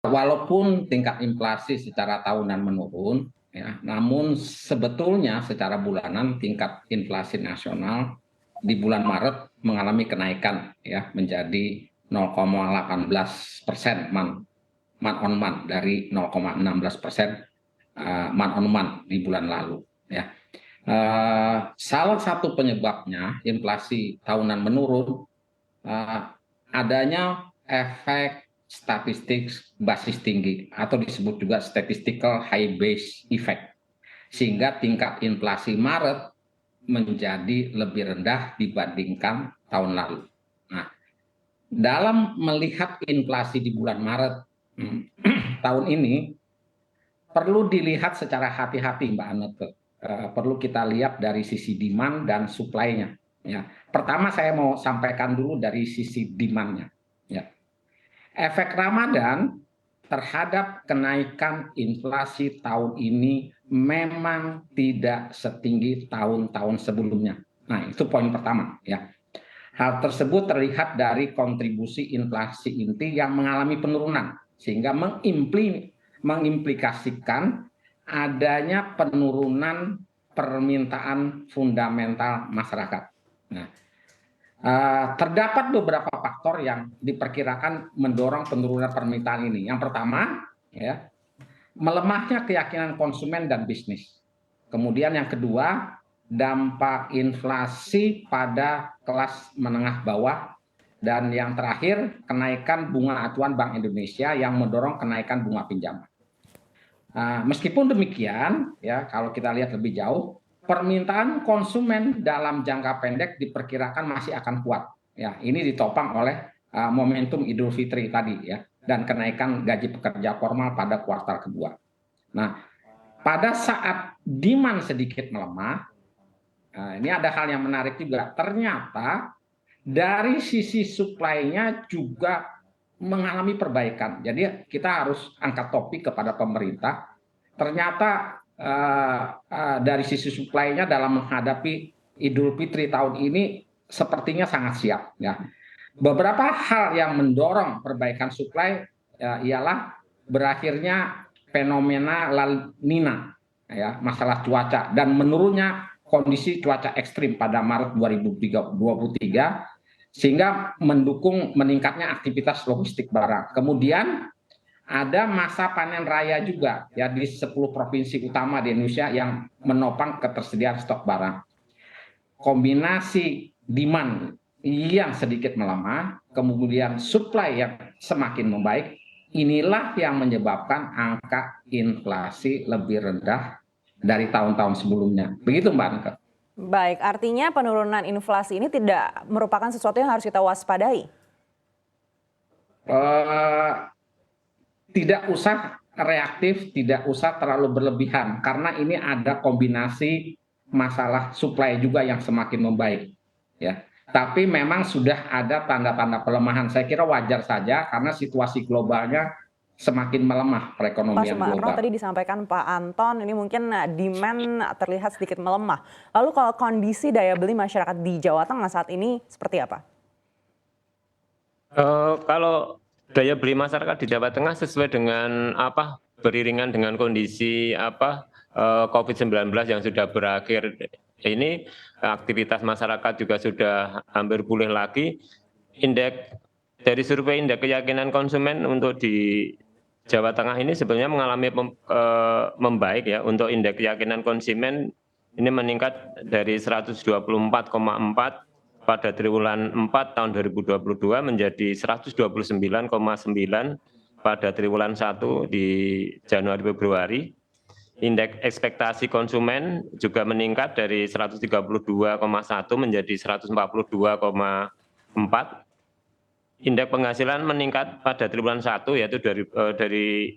walaupun tingkat inflasi secara tahunan menurun, ya, namun sebetulnya secara bulanan tingkat inflasi nasional di bulan Maret mengalami kenaikan, ya, menjadi 0,18% month on month dari 0,16% month on month di bulan lalu. Ya. Salah satu penyebabnya inflasi tahunan menurun adanya efek statistik basis tinggi atau disebut juga statistical high base effect, sehingga tingkat inflasi Maret menjadi lebih rendah dibandingkan tahun lalu. Nah, dalam melihat inflasi di bulan Maret tahun ini perlu dilihat secara hati-hati, Mbak Anete. Perlu kita lihat dari sisi demand dan supply-nya. Ya. Pertama saya mau sampaikan dulu dari sisi demand-nya. Ya. Efek Ramadan terhadap kenaikan inflasi tahun ini memang tidak setinggi tahun-tahun sebelumnya. Nah, itu poin pertama, ya. Hal tersebut terlihat dari kontribusi inflasi inti yang mengalami penurunan, sehingga mengimplikasikan adanya penurunan permintaan fundamental masyarakat. Nah, terdapat beberapa faktor yang diperkirakan mendorong penurunan permintaan ini. Yang pertama, ya, melemahnya keyakinan konsumen dan bisnis. Kemudian yang kedua, dampak inflasi pada kelas menengah bawah. Dan yang terakhir, kenaikan bunga acuan Bank Indonesia yang mendorong kenaikan bunga pinjaman. Meskipun demikian, ya, kalau kita lihat lebih jauh, permintaan konsumen dalam jangka pendek diperkirakan masih akan kuat. Ya, ini ditopang oleh momentum Idul Fitri tadi, ya, dan kenaikan gaji pekerja formal pada kuartal kedua. Nah, pada saat demand sedikit melemah, ini ada hal yang menarik juga. Ternyata dari sisi supply-nya juga mengalami perbaikan. Jadi kita harus angkat topi kepada pemerintah. Ternyata dari sisi supply-nya dalam menghadapi Idul Fitri tahun ini sepertinya sangat siap. Ya. Beberapa hal yang mendorong perbaikan supply ialah berakhirnya fenomena La Nina, ya, masalah cuaca, dan menurunnya kondisi cuaca ekstrim pada Maret 2023 sehingga mendukung meningkatnya aktivitas logistik barang. Kemudian ada masa panen raya juga, ya, di 10 provinsi utama di Indonesia yang menopang ketersediaan stok barang. Kombinasi demand yang sedikit melemah, kemudian supply yang semakin membaik, inilah yang menyebabkan angka inflasi lebih rendah dari tahun-tahun sebelumnya. Begitu, Mbak Anke. Baik, artinya penurunan inflasi ini tidak merupakan sesuatu yang harus kita waspadai? Tidak usah reaktif, tidak usah terlalu berlebihan, karena ini ada kombinasi masalah supply juga yang semakin membaik. Ya. Tapi memang sudah ada tanda-tanda pelemahan. Saya kira wajar saja karena situasi globalnya semakin melemah perekonomian Pak Sumarno global. tadi disampaikan Pak Anton, ini mungkin demand terlihat sedikit melemah. Lalu kalau kondisi daya beli masyarakat di Jawa Tengah saat ini seperti apa? Kalau daya beli masyarakat di Jawa Tengah sesuai dengan beriringan dengan kondisi COVID-19 yang sudah berakhir ini, aktivitas masyarakat juga sudah hampir pulih lagi. Indeks dari survei indeks keyakinan konsumen untuk di Jawa Tengah ini sebenarnya mengalami membaik, ya. Untuk indeks keyakinan konsumen ini meningkat dari 124,4 pada triwulan 4 tahun 2022 menjadi 129,9 pada triwulan 1 di Januari Februari. Indeks ekspektasi konsumen juga meningkat dari 132,1 menjadi 142,4. Indeks penghasilan meningkat pada triwulan 1 yaitu dari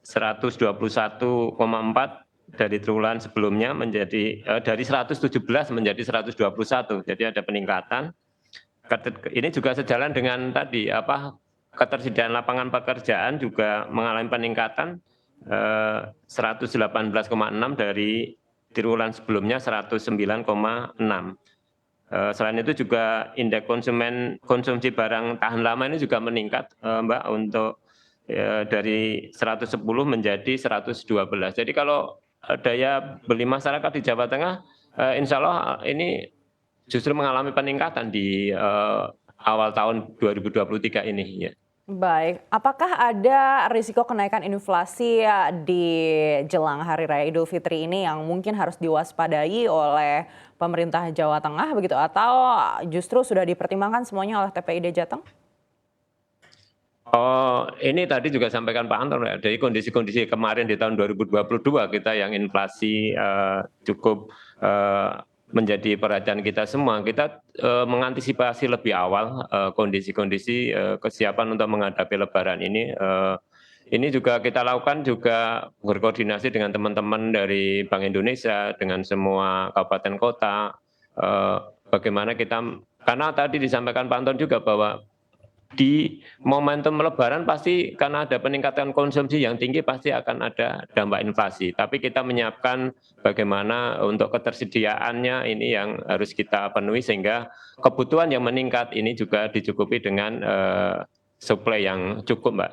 121,4 dari triwulan sebelumnya menjadi dari 117 menjadi 121. Jadi ada peningkatan. Ini juga sejalan dengan tadi ketersediaan lapangan pekerjaan juga mengalami peningkatan 118,6 dari triwulan sebelumnya 109,6. Selain itu juga indeks konsumsi barang tahan lama ini juga meningkat, Mbak, untuk dari 110 menjadi 112. Jadi kalau daya beli masyarakat di Jawa Tengah, insya Allah ini justru mengalami peningkatan di awal tahun 2023 ini. Ya. Baik, apakah ada risiko kenaikan inflasi di jelang Hari Raya Idul Fitri ini yang mungkin harus diwaspadai oleh pemerintah Jawa Tengah begitu, atau justru sudah dipertimbangkan semuanya oleh TPID Jateng? Oh, ini tadi juga sampaikan Pak Anton, ya, dari kondisi-kondisi kemarin di tahun 2022 kita yang inflasi cukup menjadi perhatian kita semua. Kita mengantisipasi lebih awal kondisi-kondisi kesiapan untuk menghadapi Lebaran ini. Ini juga kita lakukan juga berkoordinasi dengan teman-teman dari Bank Indonesia, dengan semua kabupaten kota. Bagaimana kita, karena tadi disampaikan Pak Anton juga bahwa di momentum Lebaran pasti karena ada peningkatan konsumsi yang tinggi pasti akan ada dampak inflasi. Tapi kita menyiapkan bagaimana untuk ketersediaannya ini yang harus kita penuhi sehingga kebutuhan yang meningkat ini juga dicukupi dengan supply yang cukup, Mbak.